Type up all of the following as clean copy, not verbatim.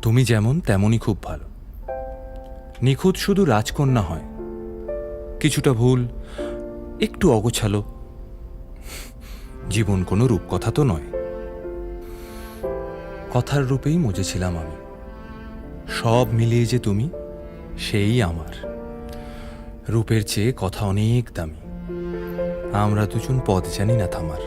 তুমি যেমন তেমনই খুব ভালো। নিখুঁত শুধু রাজকন্যা হয়, কিছুটা ভুল, একটু অগোছালো। জীবন কোনো রূপকথা তো নয়। কথার রূপেই মজেছিলাম আমি। সব মিলিয়ে যে তুমি, সেই আমার। রূপের চেয়ে কথা অনেক দামি। আমরা দুজন পথ জানি না থামার।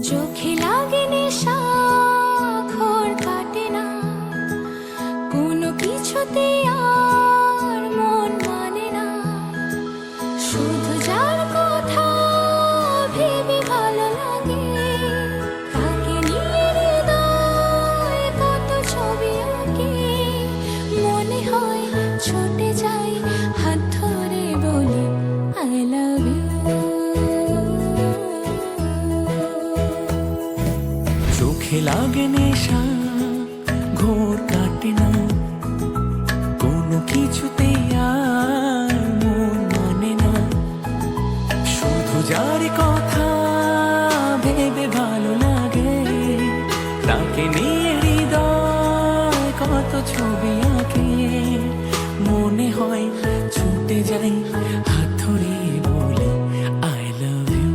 চোখে লাগে নেশা, ঘোর কাটে না, কোনো কিছুতে আর মন মানে না। শুধু যার কথা ভেবে ভালো লাগে, তাকে নিয়ে হৃদয় কত ছবি আঁকে। মনে হয় ছুটে যাই হাত ধরে বলি আই লাভ ইউ। চোখে লাগে নেশা, ঘোর কাটে না, কোনো কিছুতে আর মন মানে না। শুধু যার কথা ভেবে ভালো লাগে, তাকে নিয়ে হৃদয় কত ছবি আঁকে। মনে হয় ছুটে যাই হাত ধরে বলি আই লাভ ইউ।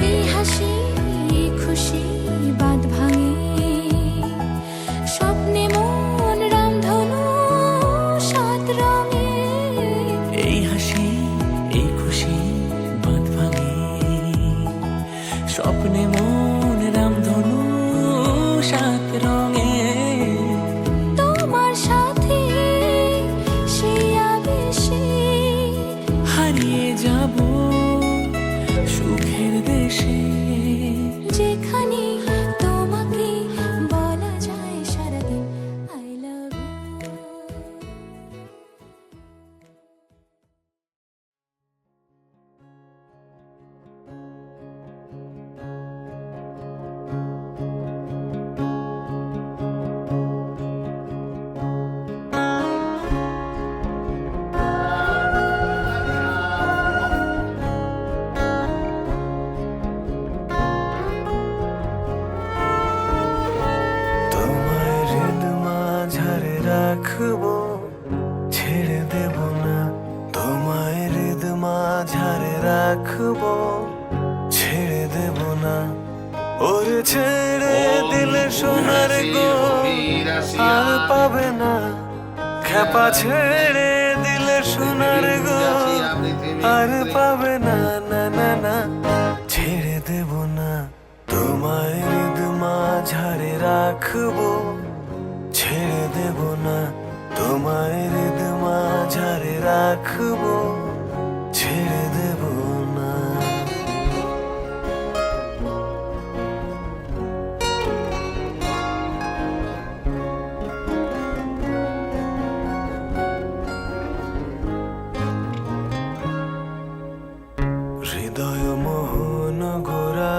এই হাসি খুশি বাঁধ ভাঙে, স্বপ্নে মন রামধনু সাত রঙে। এই হাসি এই খুশি বাঁধ ভাঙে, স্বপ্নে মন রামধনু সাত রঙে। তোমার সাথে সেই আবেশে হারিয়ে যাব সুখের দেশে, যেখানে তোমাকে বলা যায় সারাদিন আই লাভ ইউ। তোমায় হৃদ মাঝারে রাখবো, ছেড়ে দেব না। তোমায় হৃদ মাঝারে রাখবো, ছেড়ে দেব না। ওরে ছেড়ে দিলে সোনার গো আর পাবে না। খেপা ছেড়ে দিলে সোনার গো আর পাবে না। না না না, ছেড়ে দেব না। তোমায় হৃদ মাঝারে রাখবো, ছেড়ে দেব না। তোমায় হৃদ মাঝারে রাখবো, ছেড়ে দেব না। হৃদয় মোহন গোরা,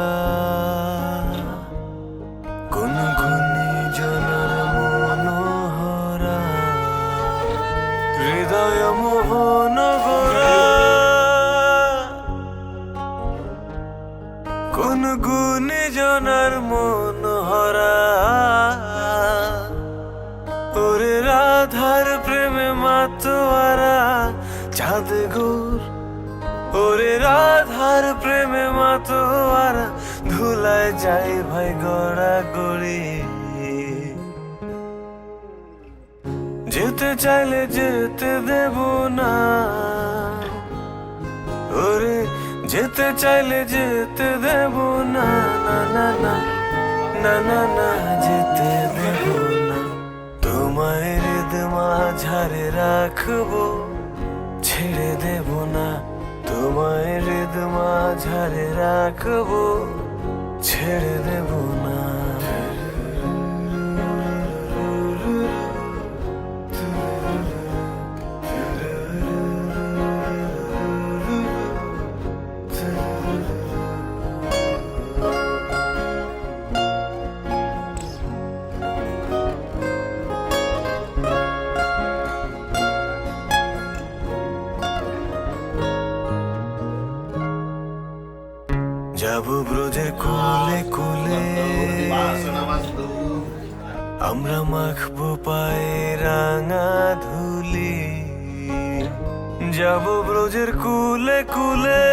কোন ঘূর্ণিঝড়ের মনোহরা। হৃদয় মোহন গোরা, কোন ঘূর্ণিঝড়ের মনোহরা। ওরে রাধার প্রেমে মাতোয়ারা চাঁদ গোর। ওরে রাধার প্রেমে মাতোয়ারা ধুলায় যাই ভাই গড়া গড়ি। যেতে চাইলে যেতে দেব না, ওরে যেতে চাইলে যেতে দেব না। না না না না না না, যেতে দেব না। তোমায় হৃদ মাঝারে রাখবো, ছেড়ে দেব না। তোমায় হৃদ মাঝারে রাখবো, ছেড়ে দেব না। ব্রজের কোলে কোলে আমরা মাখবো পায়ে রাঙা ধুলি যাব ব্রজের কুলে কুলে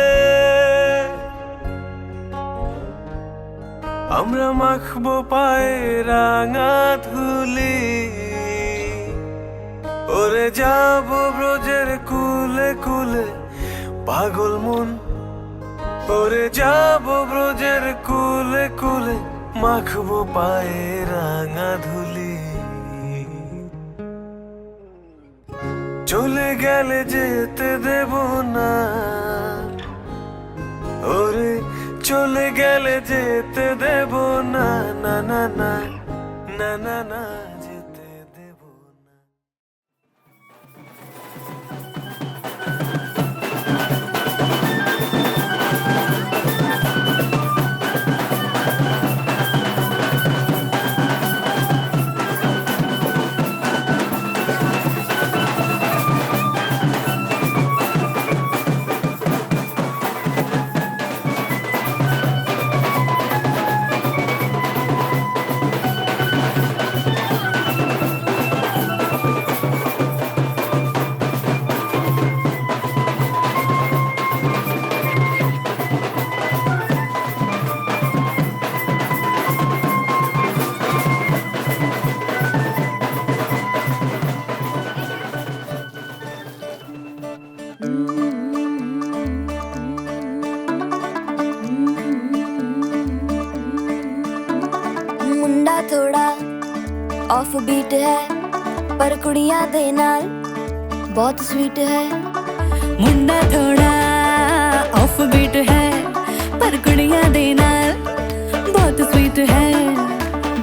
আমরা মাখবো পায়ে রাঙা ধুলি ওরে যাব ব্রজের কুলে কুলে পাগল মন ওরে যাব ব্রজের কুলে কুলে মাখবো পায়ে রাঙা ধুলি চলে গেলে যেতে দেব না ওরে চলে গেলে যেতে দেব না না না না না না না যেতে দেব না मुंडा थोड़ा ऑफ बीट है पर कुड़ियां दे नाल बहुत स्वीट है मुंडा थोड़ा ऑफ बीट है पर कुड़ियां दे नाल बहुत स्वीट है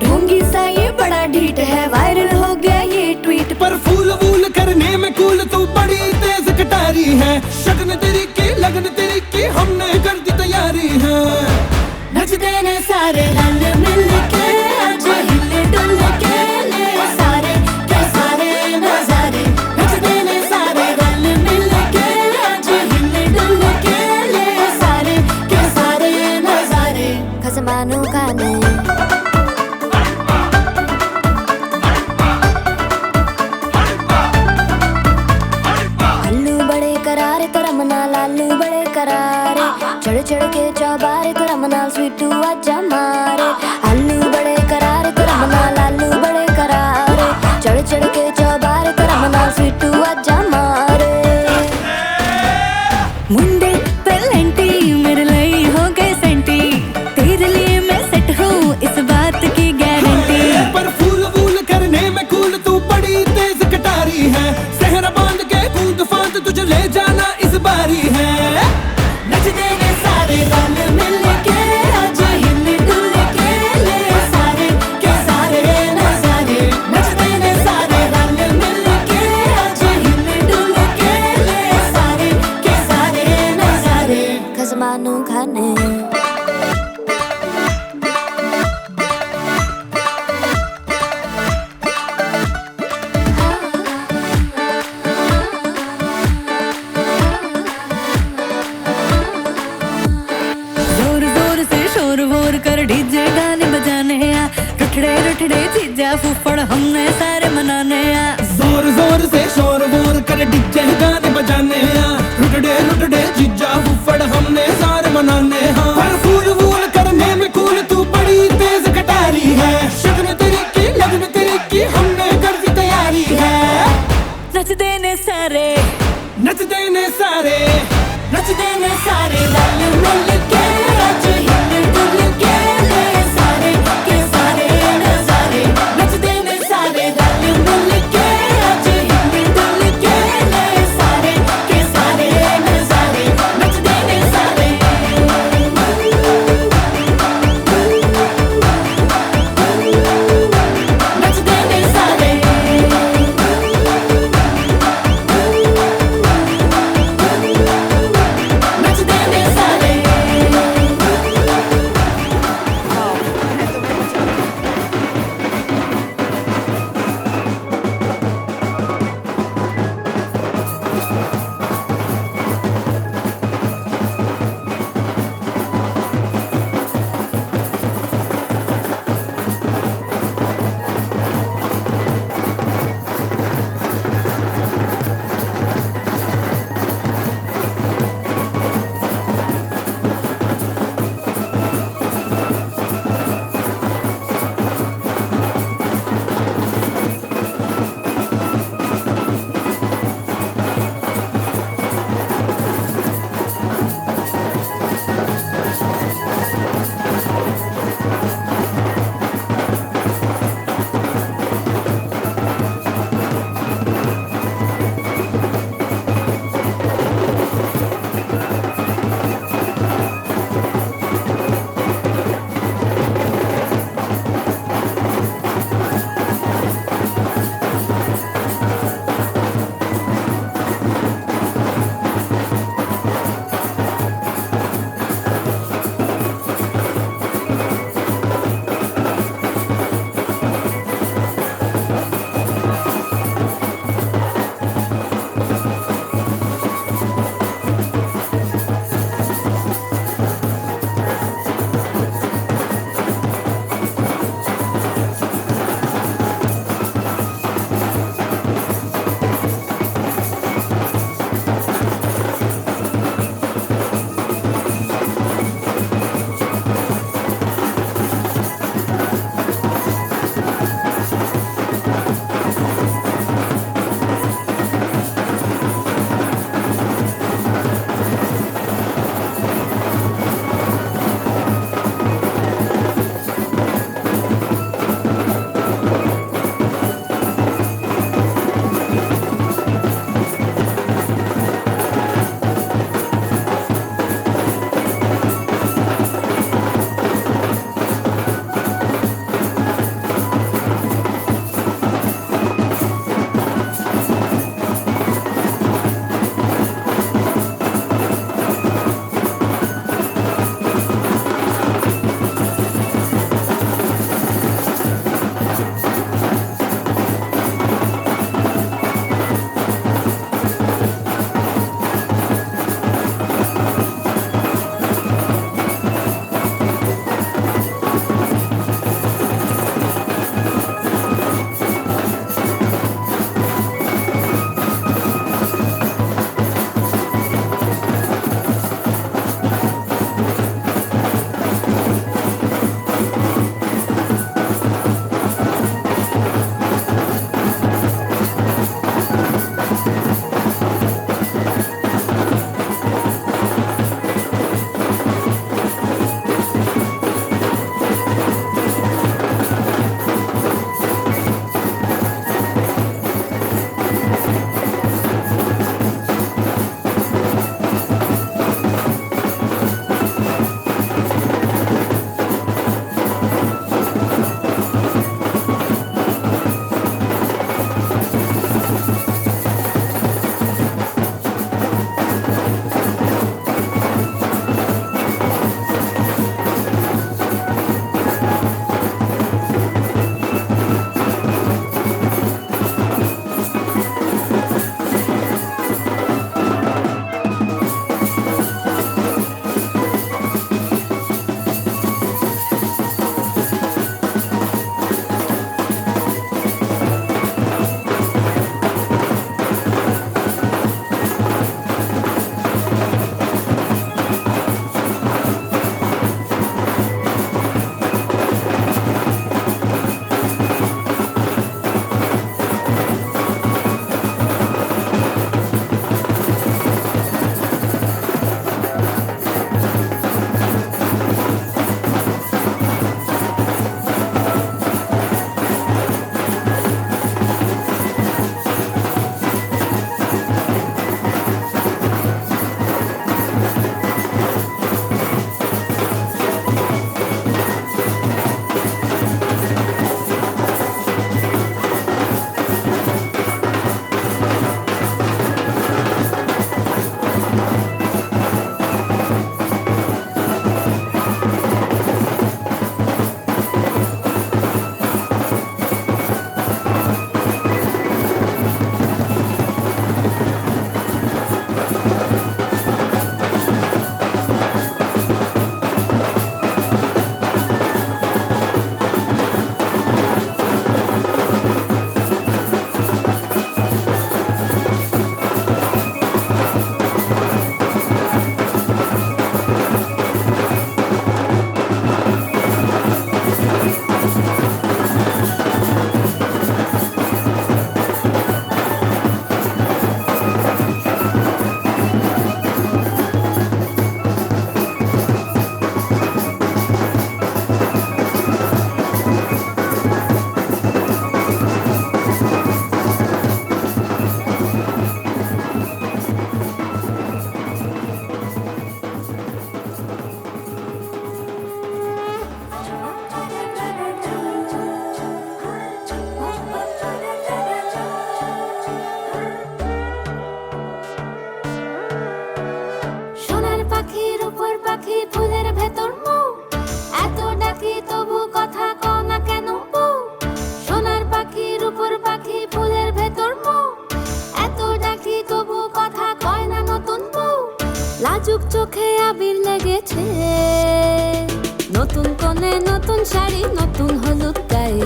ढोंगी सा ये बड़ा ढीठ है वायरल हो गया ये ट्वीट पर फूल वूल करने में कूल तू बड़ी तेज कटारी है शगन तेरी की लगन तेरी की हमने कर दी तैयारी है नचते ने सारे रंग मिल के आज हिले डुल के ले सारे के सारे नजारे नचते ने सारे रंग मिल के आज हिले डुल के ले सारे के सारे नजारे खसमानू खाने आलू बड़े करारे करम नाल आलू बड़े करारे चढ़ चढ़ के चौबारे करम नाल स्वीटू आजा मारे आलू बड़े करारे करम नाल आलू बड़े करारे चढ़ चढ़ के चौबारे करम नाल स्वीटू आजा मारे मुंडे पेलेंटी मेरे लिए हो गए सेंटी तेरे लिए मैं सेट हूँ इस बात की गारंटी पर फूल वूल करने में कूल तू बड़ी तेज कटारी है सहरा बांध के कूद फांद तुझे ले जाना इस बारी है नचते ने सारे रंग मिल के आज हिले डुल के ले सारे के सारे नजारे नचते ने सारे रंग मिल के आज हिले डुल के ले सारे के सारे नजारे खसमानू खाने जोर जोर से शोर वोर कर डीजे गाने बजाने आ रुठड़े रुठड़े चीजा फुफड़ हमने सारे मनाने आ जोर जोर से शोर वोर कर डीजे गाने बजाने हैं रुटड़े रुटड़े जीजा फुफड़ हमने सारे मनाने हैं पर फूल वूल करने में कूल तू बड़ी तेज कटारी है शगन तेरी की लगन तेरी की हमने कर दी तैयारी है नचते ने सारे नचते ने सारे नचते ने सारे रंग मिल के आज हिले डुल के ले सारे के सारे नजारे नचते ने सारे रंग मिल के आज हिले डुल के ले सारे के লেগেছে। নতুন কোণে নতুন শাড়ি, নতুন হলুদ গায়ে,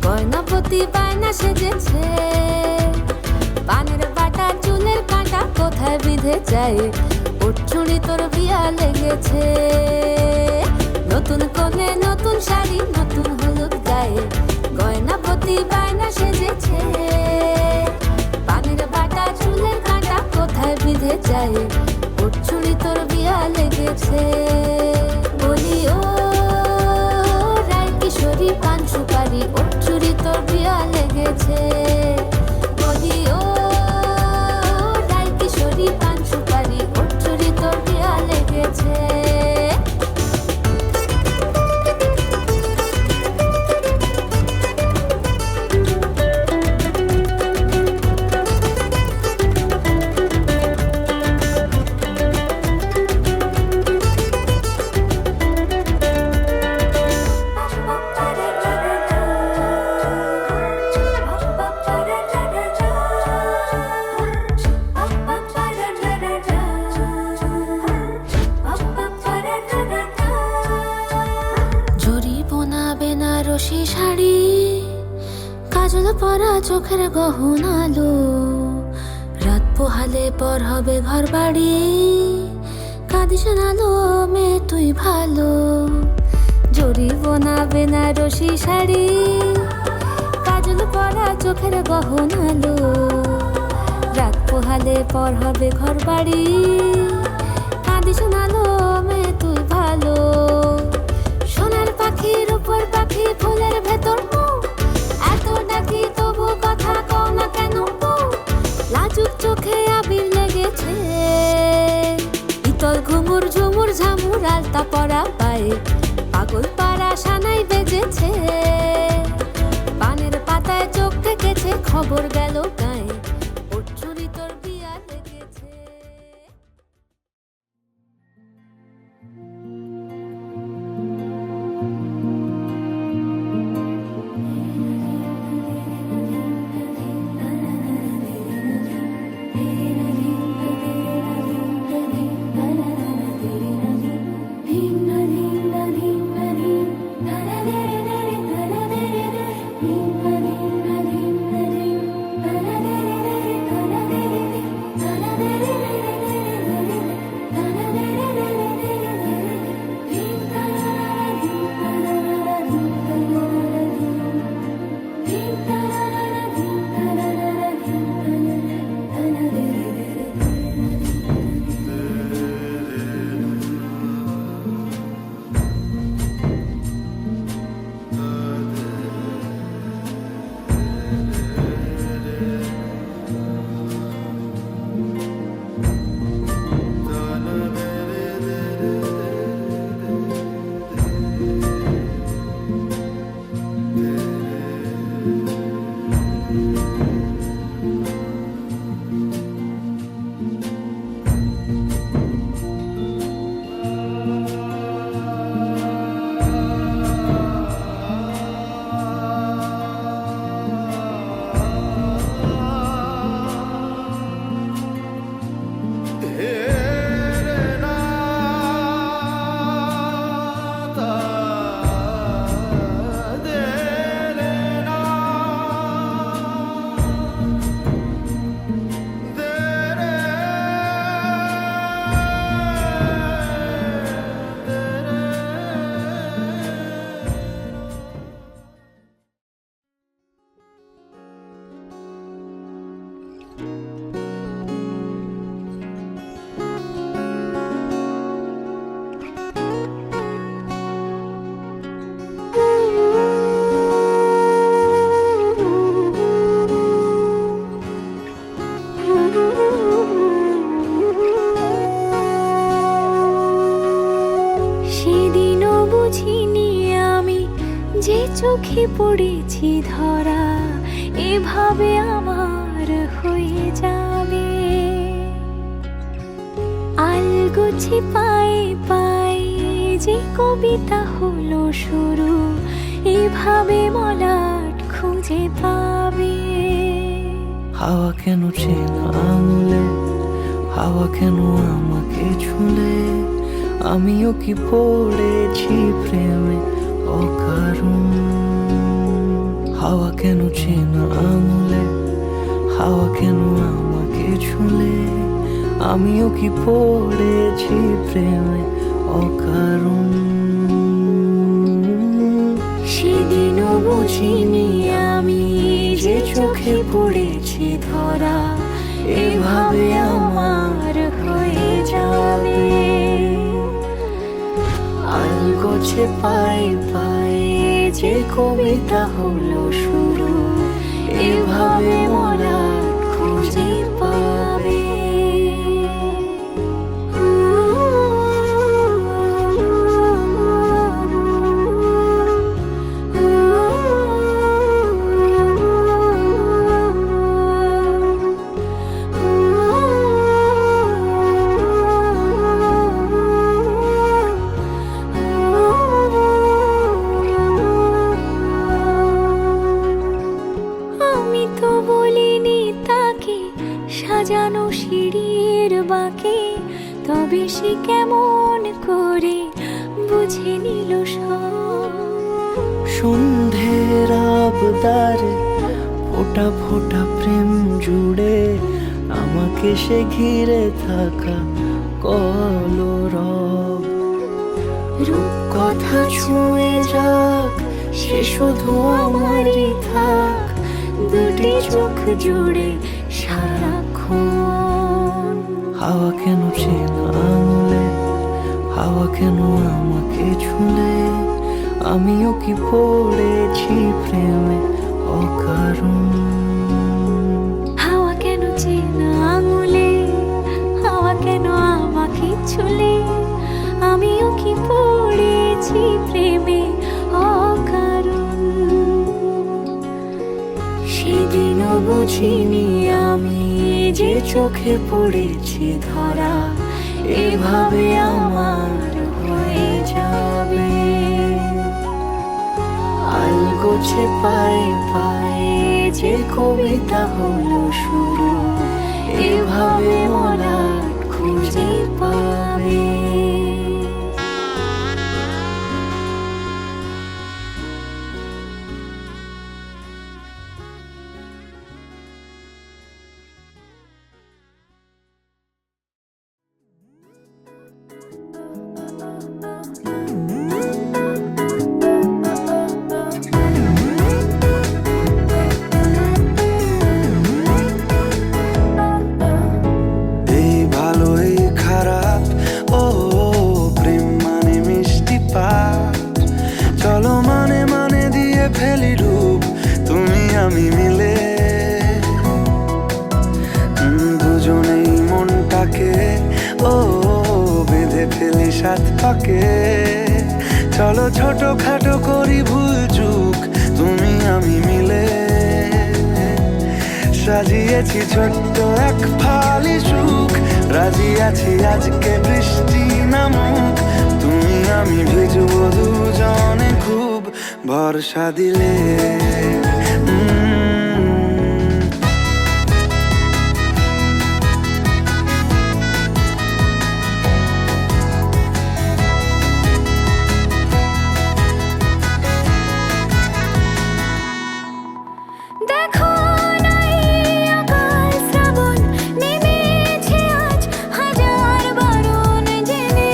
গয়না প্রতি বায়না সেজেছে। পানের বাটা চুলের কাঁটা কোথায় বিঁধে যায়, ওর চুড়ি তোর বিয়া লেগেছে। নতুন কোণে নতুন শাড়ি, নতুন হলুদ গায়ে, গয়না প্রতি বায়না সেজেছে। পানের বাটা চুলের কাঁটা কোথায় বিঁধে যায়, ওর চুড়ি তোর বিয়া লেগেছে। বলি ও রায় কিশোরী পান সুপারি, ওর চুড়ি তোর বিয়া লেগেছে। বলি ও রায় কিশোরী পান সুপারি, ওর চুড়ি তোর বিয়া লেগেছে। জরি বোনা বেনারসি শাড়ি, কাজল পরা চোখের গহনালো, রাত পোহালে পর হবে ঘর বাড়ি, কাঁদিস না লো মেয়ে তুই ভালো। জরি বোনা বেনারসি শাড়ি, কাজল পরা চোখের গহনালো, রাত পোহালে পর হবে ঘর বাড়ি, কাঁদিস না লো মেয়ে তুই ভালো। সোনার পাখির উপর পাখি, ফুলের ভেতর মৌ, এত ডাকি তবু কথা কও না কেন বউ? লাজুক চোখে আবির লেগেছে, ইতল ঘুমুর ঝুমুর ঝামুর আলতা পরা পায়ে, পাগল পাড়া সানাই বেজেছে। পানের পাতায় চোখ থেকেছে, খবর গেল গায়ে, ওর চুরি তোর বিয়া লেগেছে। চোখে পড়েছি ধরা, এভাবে আমার হয়ে যাবে। আলগোছে পায়ে পায়ে যে কবিতা হলো শুরু, এভাবে মলাট খুঁজে পাবে। হাওয়া কেন চেনা আঙুলে, হাওয়া কেন আমাকে ছুলে, আমিও কি পড়েছি প্রেমে অকারণ। হাওয়া কেন চেনা আঙুলে, হাওয়া কেন আমাকে ছুলে, আমিও কি পড়েছি প্রেমে অকারণ। সেদিনও বুঝিনি আমি যে চোখে পড়েছি ধরা, এভাবে আমার হয়ে যাবে। আলগোছে পায়ে পায়ে যে কবিতা হলো শুরু, এভাবে মোরা খুঁজে পাবে। আমি তো বলিনি তাকে সাজানো সিঁড়ির বাঁকে, তবে সে কেমন করে বুঝে নিল সব। সন্ধ্যের আবদারে ফোটা ফোটা প্রেম জুড়ে, আমাকে সে ঘিরে থাকা কলরব। রূপকথা ছুঁয়ে যাক, সে শুধু আমারই থাক, দুটি চোখ জুড়ে সারাক্ষণ। হাওয়া কেন চেনা আঙুলে, হাওয়া কেন আমাকে ছুলে, আমিও কি পড়েছি প্রেমে অকারণ। হাওয়া কেন চেনা আঙুলে, হাওয়া কেন আমাকে ছুলে, আমিও কি পড়েছি প্রেমে অকারণ। সেদিনও বুঝিনি আমি যে চোখে পড়েছি ধরা, এভাবে আমার হয়ে যাবে। আলগোছে পায়ে পায়ে যে কবিতা হলো শুরু, এভাবে মোরা খুঁজে পাবে। এই ভালো এই খারাপ, ও প্রেম মানে মিষ্টি পাঠ। চলো মানে মানে দিয়ে ফেলি রূপ, তুমি আমি মিলে। দুজনেই মনটাকে ও বেঁধে ফেলি সাত পাকে। চলো ছোট খাটো করি ভুল চুক, তুমি আমি মিলে। সাজিয়েছি ছোট্ট এক ফালি সুখ, রাজি আছি আজকে বৃষ্টি নামুক। তুমি আমি ভিজবো দুজনে খুব, ভরসা দিলে। দেখো না এই অকাল শ্রাবণ, নেমেছে আজ হাজার বারণ জেনে।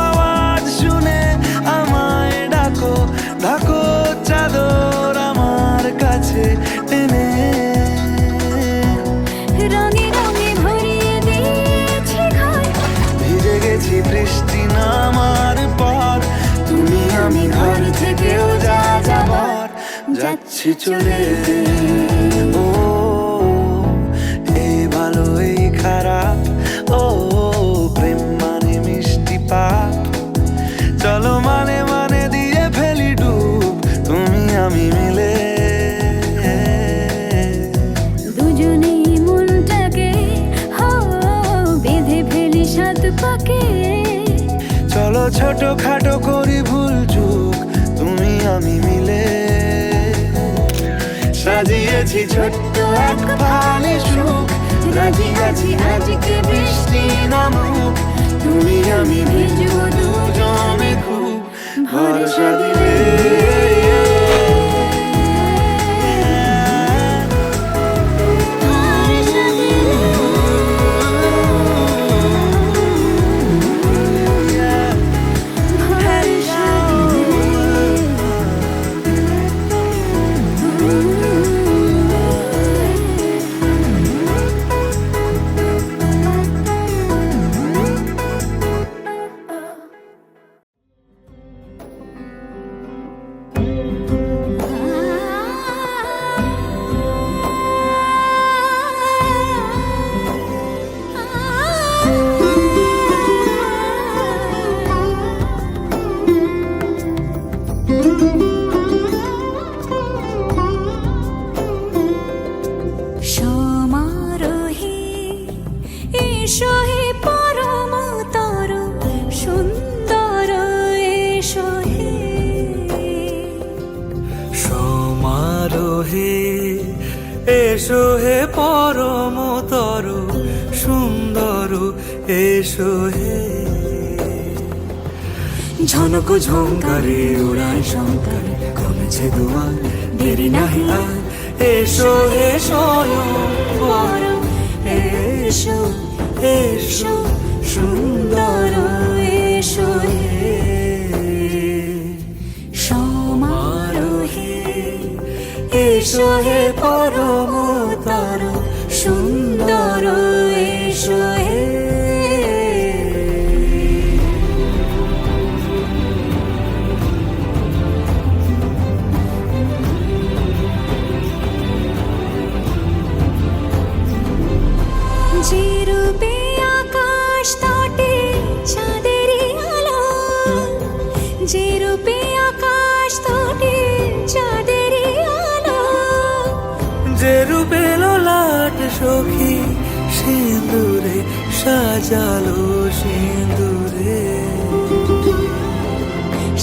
আওয়াজ শুনে আমায় ডাকো, ডাকো চাদর আমার কাছে টেনে। রঙে রঙে ভরিয়ে দিয়েছি ঘর, ভিজে গেছি বৃষ্টি নামার পর। তুমি আমি ঘর থেকেও যা যাবার, যাচ্ছি চলে। ও এই ভালো এই খারাপ, ও প্রেম মানে মিষ্টি পাপ। চলো মানে মানে দিয়ে ফেলি ডুব, তুমি আমি মিলে। দুজনেই মনটাকে বেঁধে ফেলি সাত পাকে। চলো ছোট খাটো করি ভুল চুক, তুমি আমি মিলে। সাজিয়েছি ছোট্ট এক ফালি সুখ, রাজি আছি আজকে বৃষ্টি নামুক, তুমি আমি ভিজবো দুজনে খুব ভরসা দিলে। ভরসা দিলে। ভরসা সমারোহে এসো হে পরমতর সুন্দর এসো হে। সমারোহে এসো হে পরমতর সুন্দর এসো হে। ঝনক ঝঙ্কারে ওড়ায় শঙ্কারে কমেছে দুয়ার, দেরি নাহি আর এসো হে স্বয়ংবর। এসো এসো সুন্দর এসো হে। সমারোহে এসো হে পরমতর সুন্দর এসো হে। যে রূপে আকাশ তটে চাঁদেরই আলো, যে রূপে আকাশ তটে চাঁদেরই আলো। যে রূপে ললাট সখী সিঁদুরে সাজালো সিঁদুরে।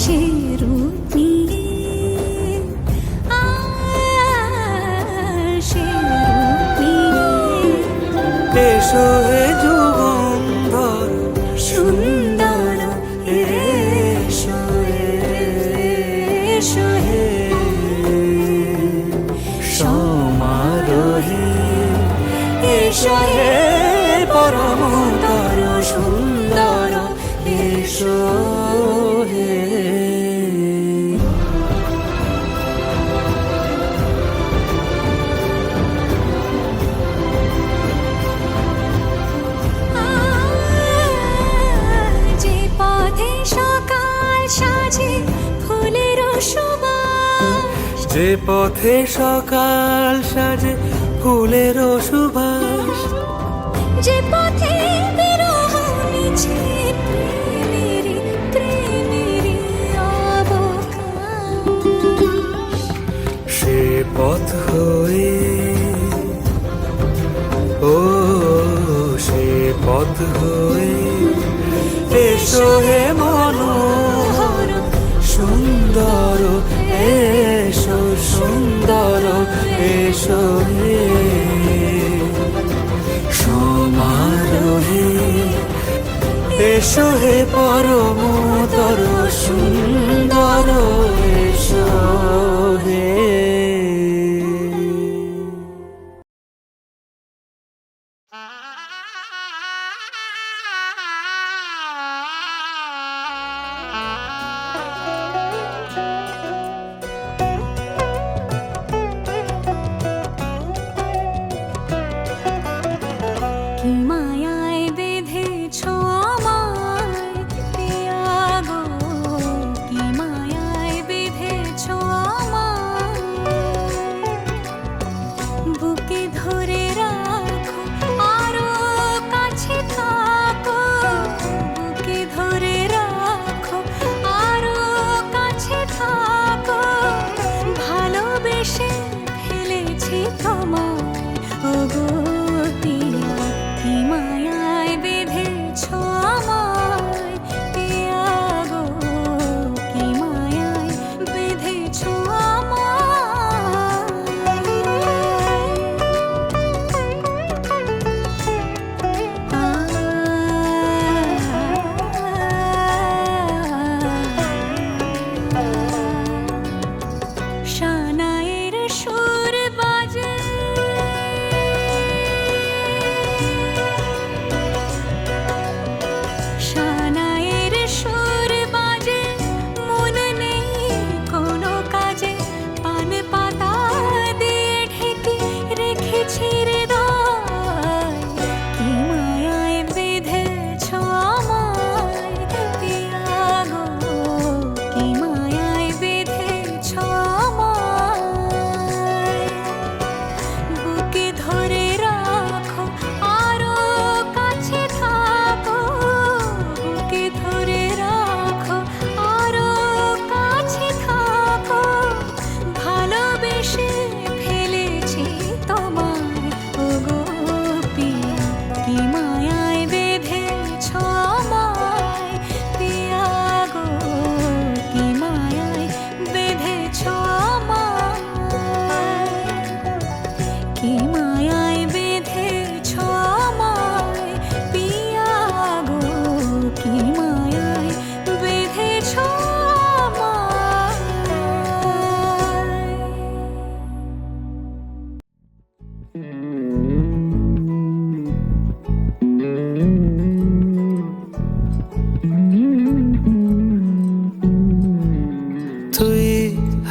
সে রূপ নিয়ে সে রূপ নিয়ে এসো হে যুগন্ধর সুন্দর এসো এসো হে। সমারোহে এসো হে পরমতর সুন্দর এসো হে। যে পথে সকাল সাজে ফুলের সুবাস, যে পথে সকাল সাজে ফুলের সুবাস। যে পথে বিরহ মিছে প্রেমেরই প্রেমেরই অবকাশ। সে পথ হয়ে ও সে পথ হয়ে এসো হে মনোহর সুন্দর এসো সুন্দর এসো হে। সমারোহে এসো হে পরমতর সুন্দর এসো হে। কি মায়ায় বেঁধেছ আমায় পিয়া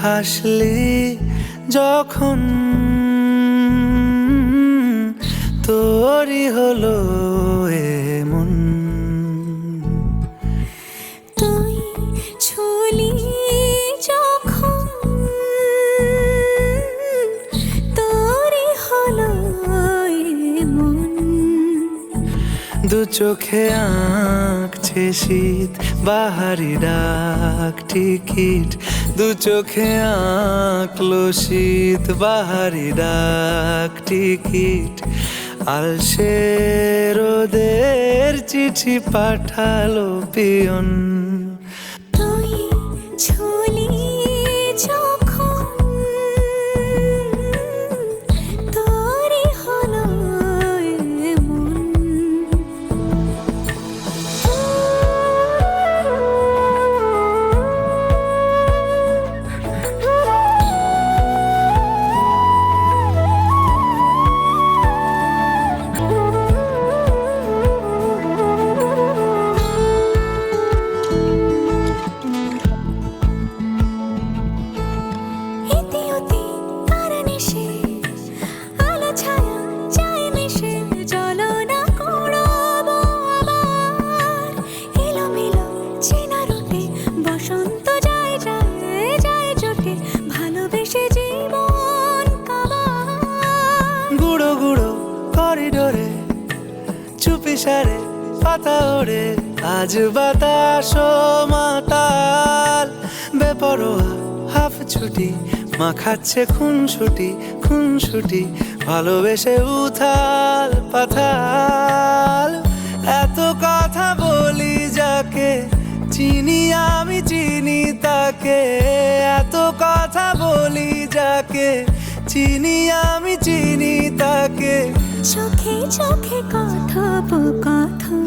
হাসলি যখন তোরই হলো এমন। তুই ছুলি যখন তোরই হলো এমন। দু চোখে আঁকছে শীত বাহারি ডাক টিকিট, দু চোখে আঁকলো শীত বাহারি ডাক টিকিট। আলসে রোদের চিঠি পাঠালো পিয়ন। তুই ছুলি যখন তোরই হলো এমন। ইতি অতি আর নিশে আলো ছায়া যায় মিশে, চলো না করবো আবার এলোমেলো চেনা রূপে। বসন্ত যায় যায় যায় জোটে, ভালোবেসে জীবন কাবার। গুঁড়ো গুঁড়ো করিডোরে চুপি সারে পাতা ওড়ে, আজ বাতাস মাতাল বেপরোয়া হাফ ছুটি। মাখাচ্ছে খুনসুটি খুনসুটি, ভালোবেসে উথাল পাথাল। এত কথা বলি যাকে চিনি আমি চিনি তাকে, এত কথা বলি যাকে চিনি আমি চিনি তাকে। চোখে চোখে কথোপকথন।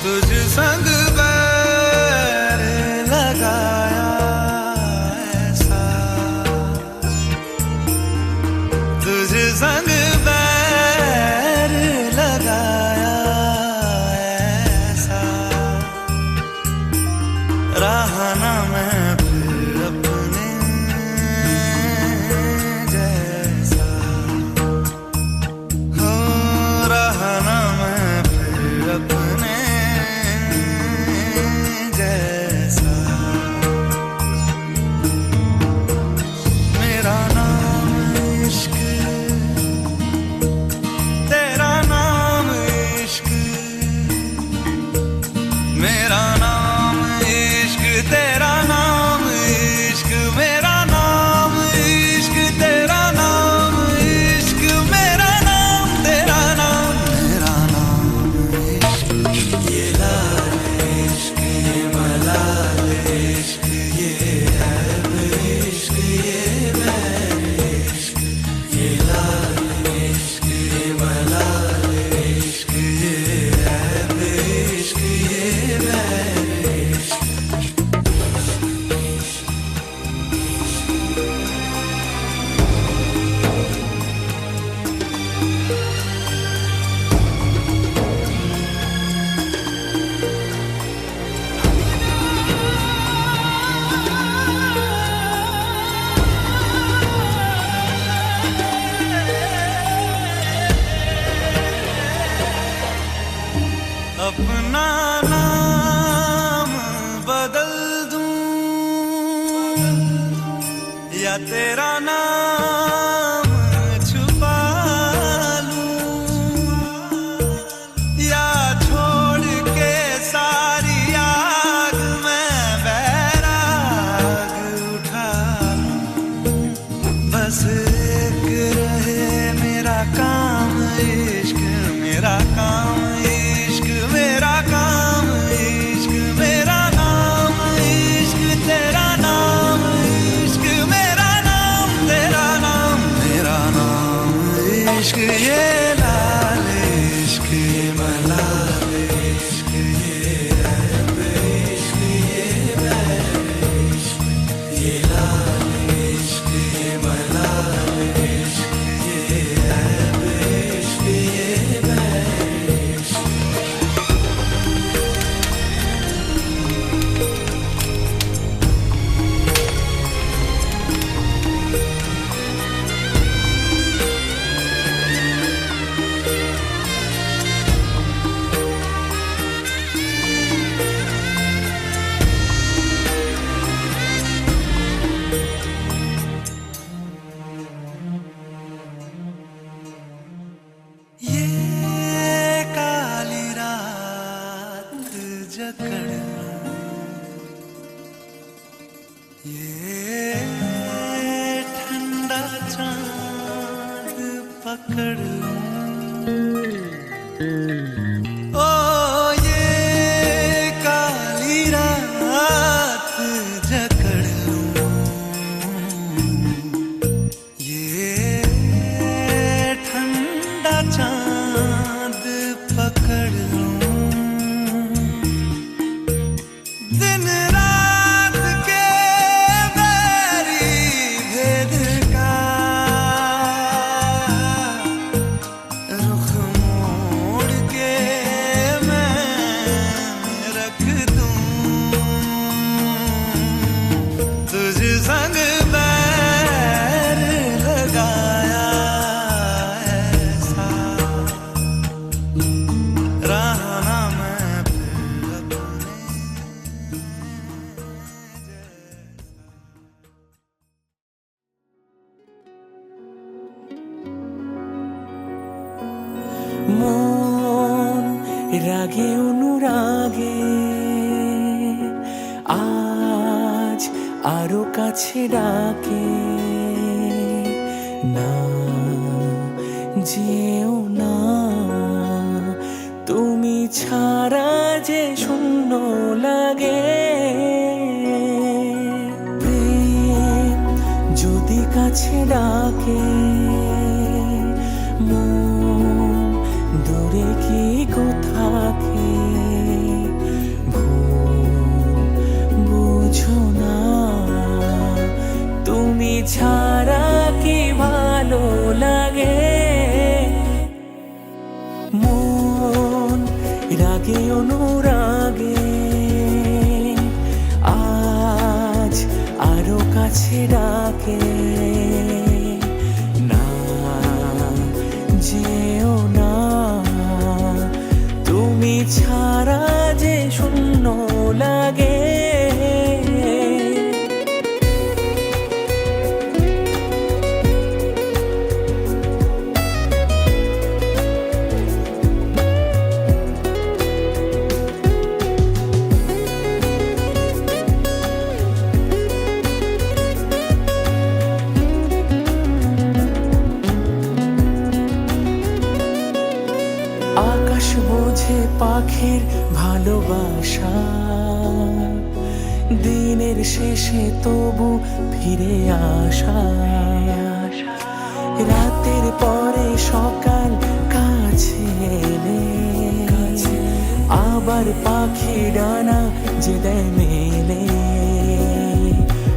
तुझ संग बैर लगाया ऐसा, तुझ संग बैर लगाया ऐसा। रहा ना मैं फिर अपने जैसा, हो रहा ना मैं फिर अपने जैसा। मेरा नाम इश्क, तेरा नाम इश्क, मेरा नाम इश्क, तेरा नाम इश्क, मेरा नाम इश्क, तेरा नाम इश्क, मेरा नाम तेरा नाम, मेरा नाम इश्क। ये लाल इश्क, ये मलाल इश्क, ये ऐब इश्क, ये बैर इश्क। ये लाल इश्क, ये मलाल इश्क, ये ऐब इश्क, ये बैर इश्क। अपना नाम बदल दूं या तेरा नाम छुपा लूं, या छोड़ के सारी आग में बैराग उठा लूं। बस एक रहे मेरा काम तेरा काम इश्क मेरा काम इश्क मेरा नाम इश्क तेरा नाम इश्क मेरा नाम तेरा नाम मेरा नाम इश्क ये लाल इश्क ये मलाल इश्क ये ऐब इश्क ये बैर इश्क ये लाल इश्क ये मलाल इश्क ये ऐब इश्क ये बैर इश्क ये काली रात जकड़ ये ठंडा चांद पकड़ ओ ये काली रात जकड़ ये ठंडा चांद पकड़ लूं दिन रात के बैरी भेद का रुख मोड़ के मैं रख दूं तुझ संग बैर लगाया ऐसा रहना मैं फिर अपने মন রাগে অনুরাগে আজ আরো কাছে ডাকে না যেও না তুমি ছাড়া যে শূন্য লাগে প্রেম যদি কাছে ডাকে মন দূরে কি কোথাকে ভুল বুঝো না তুমি ছাড়া কি ভালো লাগে মন রাগে অনুরাগে আজ আরো কাছে ডাকে না যেও না তুমি ছাড়া যে শূন্য লাগে আকাশ বোঝে পাখির ভালোবাসা দিনের শেষে তবু ফিরে আসা রাতের পরে সকাল কাছে এলে আবার পাখি ডানা যে দেয় মেলে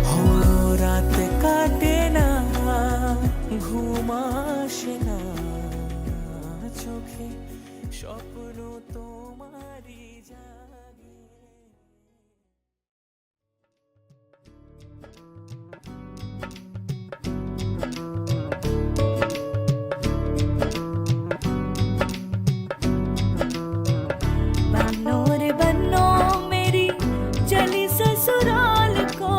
হো রাত কাটে না ঘুম আসে না চোখে স্বপ্ন তোমারই জাগে बन्नो रे बन्नो मेरी चली ससुराल को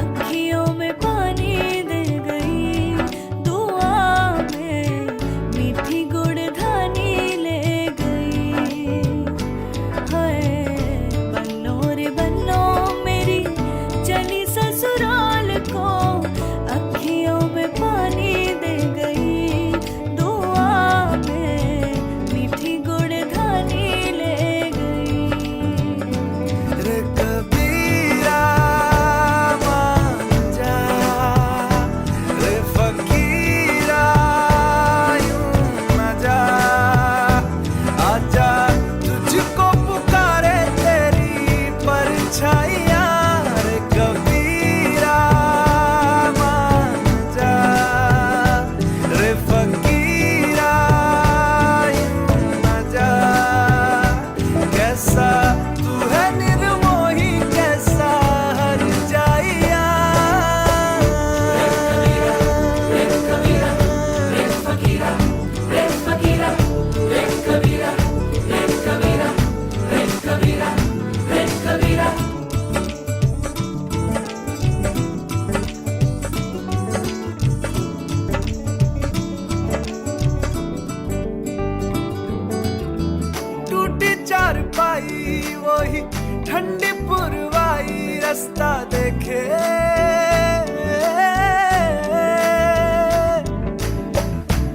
अखियों में पानी दे गई दुआ में मीठी गुड़ धानी ले गई हाय बन्नो रे बन्नो मेरी चली ससुराल ठंडी पुरवाई रास्ता देखे,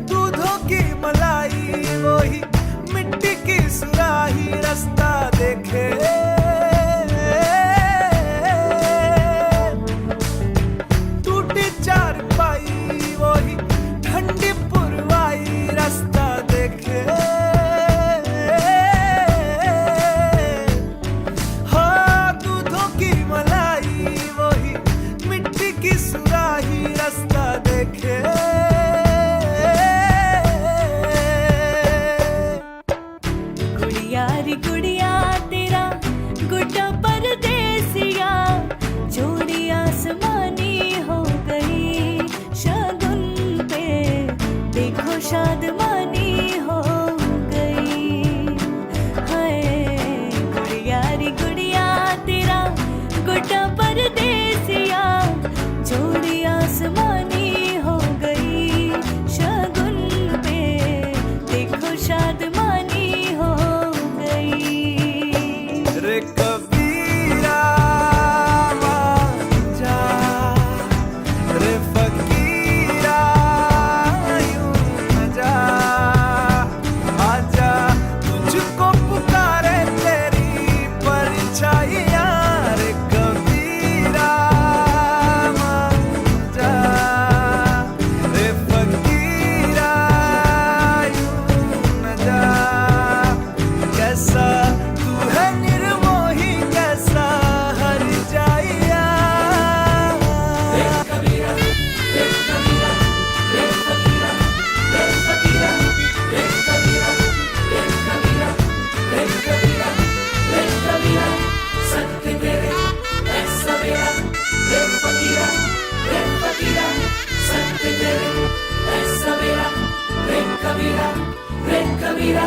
दूधों की मलाई वही मिट्टी की सुराही रास्ता देखे, टूटी चारपाई वही ठंडी पुरवाई रास्ता देखे, हाँ दूधों की मलाई वही मिट्टी की सुराही रास्ता देखे। गुड़िया रे गुड़िया तेरा गुड्डा परदेसिया, जोड़ी आसमानी हो गई शगुन पे, देखो शादमानी हो गई। हाय गुड़िया रे गुड़िया तेरा गुड्डा परदेसिया, जोड़ी आसमानी हो गई शगुन पे, देखो शादमानी हो गई। रे कबीरा मान जा, रे फकीरा यूं न जा, आजा तुझको पुकारे तेरी परछाइयाँ, रे कबीरा मान जा, रे फकीरा यूं न जा, कैसा तू है निर्मोही कैसा हर जाइया। Red Kabira,